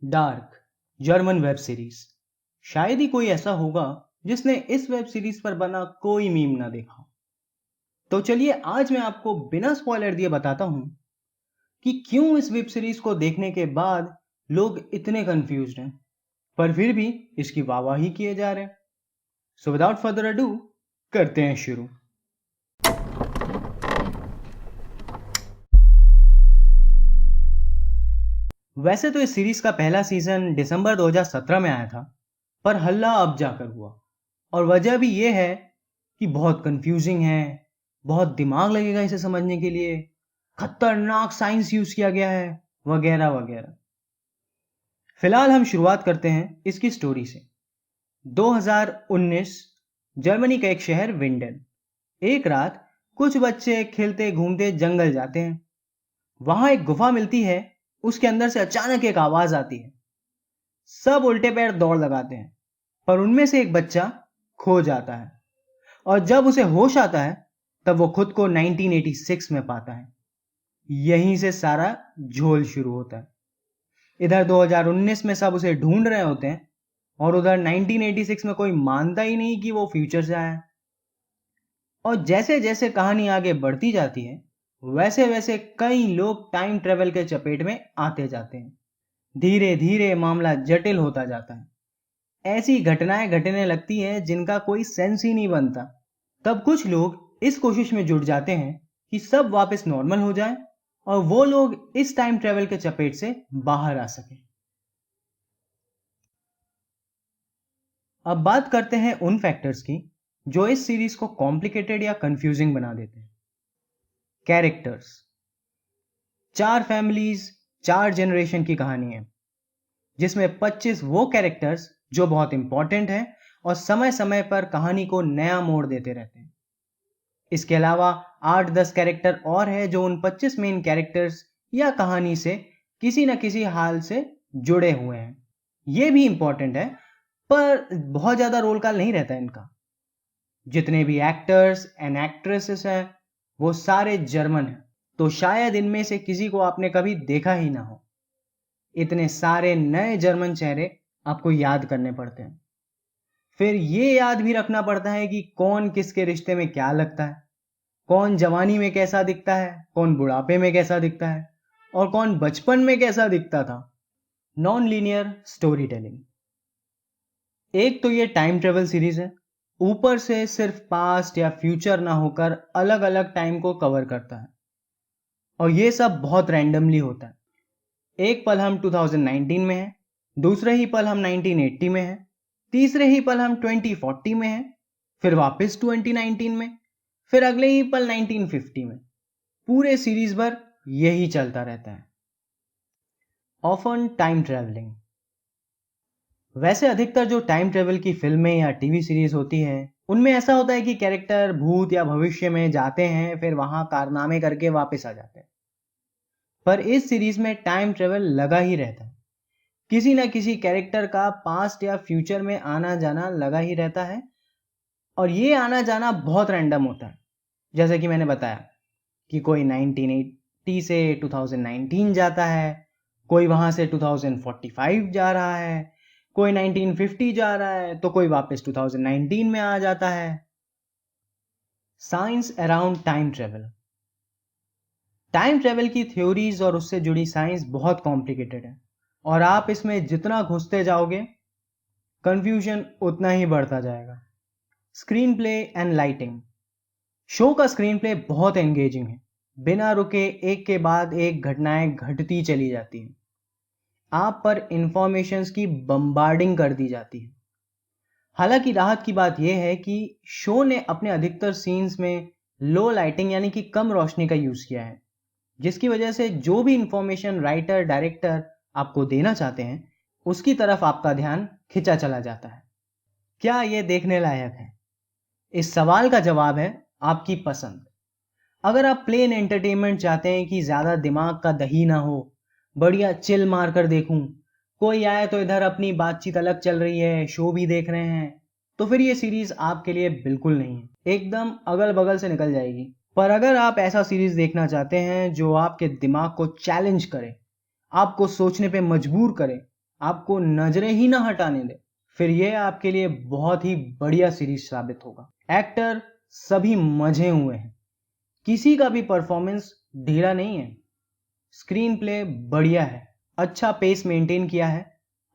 Dark German web series. शायद ही कोई ऐसा होगा जिसने इस वेब सीरीज पर बना कोई मीम ना देखा। तो चलिए आज मैं आपको बिना स्पॉइलर दिए बताता हूं कि क्यों इस वेब सीरीज को देखने के बाद लोग इतने कंफ्यूज्ड हैं, पर फिर भी इसकी वाहवाही किए जा रहे हैं। सो विदाउट फर्दर अडू करते हैं शुरू। वैसे तो इस सीरीज का पहला सीजन दिसंबर 2017 में आया था, पर हल्ला अब जाकर हुआ। और वजह भी यह है कि बहुत कंफ्यूजिंग है, बहुत दिमाग लगेगा इसे समझने के लिए, खतरनाक साइंस यूज किया गया है, वगैरह वगैरह। फिलहाल हम शुरुआत करते हैं इसकी स्टोरी से। 2019 जर्मनी का एक शहर विंडेन। एक रात कुछ बच्चे खेलते घूमते जंगल जाते हैं। वहां एक गुफा मिलती है। उसके अंदर से अचानक एक आवाज आती है। सब उल्टे पैर दौड़ लगाते हैं, पर उनमें से एक बच्चा खो जाता है। और जब उसे होश आता है तब वो खुद को 1986 में पाता है। यहीं से सारा झोल शुरू होता है। इधर 2019 में सब उसे ढूंढ रहे होते हैं और उधर 1986 में कोई मानता ही नहीं कि वो फ्यूचर से आया है। और जैसे जैसे कहानी आगे बढ़ती जाती है वैसे वैसे कई लोग टाइम ट्रेवल के चपेट में आते जाते हैं। धीरे धीरे मामला जटिल होता जाता है। ऐसी घटनाएं घटने लगती हैं जिनका कोई सेंस ही नहीं बनता। तब कुछ लोग इस कोशिश में जुट जाते हैं कि सब वापस नॉर्मल हो जाए और वो लोग इस टाइम ट्रेवल के चपेट से बाहर आ सके। अब बात करते हैं उन फैक्टर्स की जो इस सीरीज को कॉम्प्लिकेटेड या कंफ्यूजिंग बना देते हैं। कैरेक्टर्स। 4 फैमिलीज, 4 जनरेशन की कहानी है, जिसमें 25 वो कैरेक्टर्स जो बहुत इंपॉर्टेंट हैं और समय समय पर कहानी को नया मोड़ देते रहते हैं। इसके अलावा 8-10 कैरेक्टर और है जो उन 25 मेन कैरेक्टर्स या कहानी से किसी न किसी हाल से जुड़े हुए हैं। ये भी इंपॉर्टेंट है, पर बहुत ज्यादा रोल कॉल नहीं रहता इनका। जितने भी एक्टर्स एंड एक्ट्रेसेस हैं वो सारे जर्मन हैं, तो शायद इनमें से किसी को आपने कभी देखा ही ना हो। इतने सारे नए जर्मन चेहरे आपको याद करने पड़ते हैं। फिर ये याद भी रखना पड़ता है कि कौन किसके रिश्ते में क्या लगता है, कौन जवानी में कैसा दिखता है, कौन बुढ़ापे में कैसा दिखता है और कौन बचपन में कैसा दिखता था। Non linear story telling. एक तो ये टाइम ट्रेवल सीरीज है, ऊपर से सिर्फ पास्ट या फ्यूचर ना होकर अलग अलग टाइम को कवर करता है। और ये सब बहुत रैंडमली होता है। एक पल हम 2019 में हैं, दूसरे ही पल हम 1980 में हैं, तीसरे ही पल हम 2040 में हैं, फिर वापस 2019 में, फिर अगले ही पल 1950 में। पूरे सीरीज भर यही चलता रहता है। Often time travelling. वैसे अधिकतर जो टाइम ट्रेवल की फिल्में या टीवी सीरीज होती हैं उनमें ऐसा होता है कि कैरेक्टर भूत या भविष्य में जाते हैं, फिर वहां कारनामे करके वापस आ जाते हैं। पर इस सीरीज में टाइम ट्रेवल लगा ही रहता है। किसी ना किसी कैरेक्टर का पास्ट या फ्यूचर में आना जाना लगा ही रहता है। और ये आना जाना बहुत रैंडम होता है। जैसे कि मैंने बताया कि कोई 1980 से 2019 जाता है, कोई वहां से 2045 जा रहा है, कोई 1950 जा रहा है, तो कोई वापस 2019 में आ जाता है। Science around time travel. Time travel की थ्योरीज और उससे जुड़ी साइंस बहुत कॉम्प्लिकेटेड है और आप इसमें जितना घुसते जाओगे कंफ्यूजन उतना ही बढ़ता जाएगा। Screen play and lighting. Show का स्क्रीन प्ले बहुत एंगेजिंग है। बिना रुके एक के बाद एक घटनाएं घटती चली जाती हैं। आप पर इंफॉर्मेशंस की बम्बार्डिंग कर दी जाती है। हालांकि राहत की बात यह है कि शो ने अपने अधिकतर सीन्स में लो लाइटिंग यानी कि कम रोशनी का यूज किया है, जिसकी वजह से जो भी इंफॉर्मेशन राइटर डायरेक्टर आपको देना चाहते हैं उसकी तरफ आपका ध्यान खिंचा चला जाता है। क्या यह देखने लायक है? इस सवाल का जवाब है आपकी पसंद। अगर आप प्लेन एंटरटेनमेंट चाहते हैं कि ज्यादा दिमाग का दही ना हो, बढ़िया चिल मार कर देखूं, कोई आए तो इधर अपनी बातचीत अलग चल रही है, शो भी देख रहे हैं, तो फिर ये सीरीज आपके लिए बिल्कुल नहीं है। एकदम अगल बगल से निकल जाएगी। पर अगर आप ऐसा सीरीज देखना चाहते हैं जो आपके दिमाग को चैलेंज करे, आपको सोचने पे मजबूर करे, आपको नजरें ही ना हटाने दे, फिर यह आपके लिए बहुत ही बढ़िया सीरीज साबित होगा। एक्टर सभी मजे हुए हैं, किसी का भी परफॉर्मेंस ढीला नहीं है, स्क्रीन प्ले बढ़िया है, अच्छा पेस मेंटेन किया है,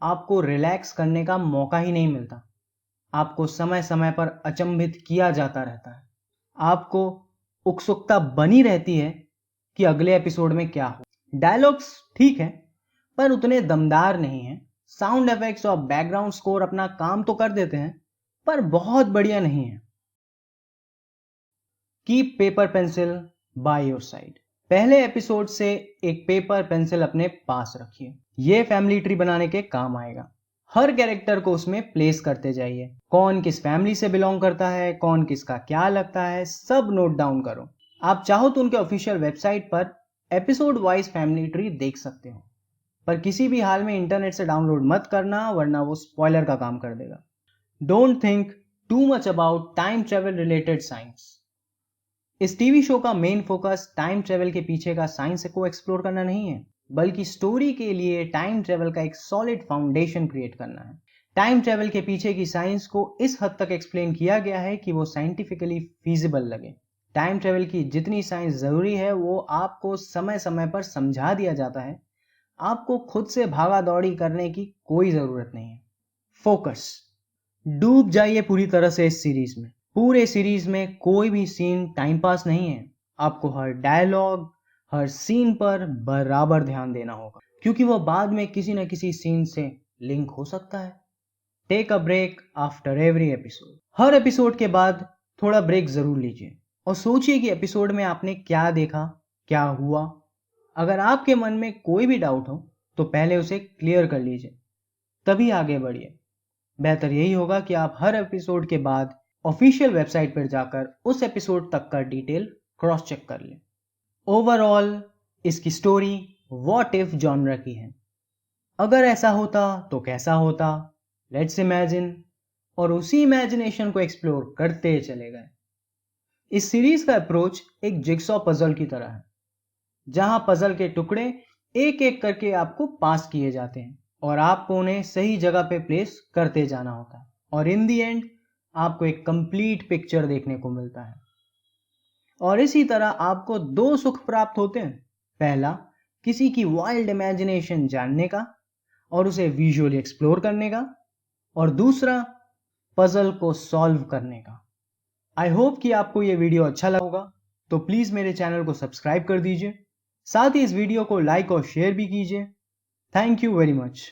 आपको रिलैक्स करने का मौका ही नहीं मिलता, आपको समय समय पर अचंभित किया जाता रहता है, आपको उत्सुकता बनी रहती है कि अगले एपिसोड में क्या हो। डायलॉग्स ठीक है पर उतने दमदार नहीं है, साउंड इफेक्ट्स और बैकग्राउंड स्कोर अपना काम तो कर देते हैं पर बहुत बढ़िया नहीं है। Keep paper pencil by your side. पहले एपिसोड से एक पेपर पेंसिल अपने पास रखिए, यह फैमिली ट्री बनाने के काम आएगा। हर कैरेक्टर को उसमें प्लेस करते जाइए, कौन किस फैमिली से बिलोंग करता है, कौन किसका क्या लगता है, सब नोट डाउन करो। आप चाहो तो उनके ऑफिशियल वेबसाइट पर एपिसोड वाइज फैमिली ट्री देख सकते हो, पर किसी भी हाल में इंटरनेट से डाउनलोड मत करना वरना वो स्पॉइलर का काम कर देगा। Don't think too much about time travel related science. इस टीवी शो का मेन फोकस टाइम ट्रेवल के पीछे का साइंस को एक्सप्लोर करना नहीं है, बल्कि स्टोरी के लिए टाइम ट्रेवल का एक सॉलिड फाउंडेशन क्रिएट करना है। टाइम ट्रेवल के पीछे की साइंस को इस हद तक एक्सप्लेन किया गया है कि वो साइंटिफिकली फीजिबल लगे। टाइम ट्रेवल की जितनी साइंस जरूरी है वो आपको समय समय पर समझा दिया जाता है, आपको खुद से भागा दौड़ी करने की कोई जरूरत नहीं है। फोकस, डूब जाइए पूरी तरह से इस सीरीज में। पूरे सीरीज में कोई भी सीन टाइम पास नहीं है, आपको हर डायलॉग हर सीन पर बराबर ध्यान देना होगा, क्योंकि वह बाद में किसी न किसी सीन से लिंक हो सकता है। Take a break after every episode. हर एपिसोड के बाद थोड़ा ब्रेक जरूर लीजिए और सोचिए कि एपिसोड में आपने क्या देखा, क्या हुआ। अगर आपके मन में कोई भी डाउट हो तो पहले उसे क्लियर कर लीजिए, तभी आगे बढ़िए। बेहतर यही होगा कि आप हर एपिसोड के बाद ऑफिशियल वेबसाइट पर जाकर उस एपिसोड तक का डिटेल क्रॉस चेक कर लें। ओवरऑल इसकी स्टोरी व्हाट इफ जॉनर की है। अगर ऐसा होता तो कैसा होता, लेट्स इमेजिन, और उसी इमेजिनेशन को एक्सप्लोर करते चले गए। इस सीरीज का अप्रोच एक जिगसॉ पजल की तरह है, जहां पजल के टुकड़े एक एक करके आपको पास किए जाते हैं और आपको उन्हें सही जगह पे प्लेस करते जाना होता है, और इन दी एंड आपको एक कंप्लीट पिक्चर देखने को मिलता है। और इसी तरह आपको दो सुख प्राप्त होते हैं। पहला, किसी की वाइल्ड इमेजिनेशन जानने का और उसे विजुअली एक्सप्लोर करने का, और दूसरा, पजल को सॉल्व करने का। आई होप कि आपको यह वीडियो अच्छा लगा होगा, तो प्लीज मेरे चैनल को सब्सक्राइब कर दीजिए, साथ ही इस वीडियो को लाइक और शेयर भी कीजिए। Thank you very much.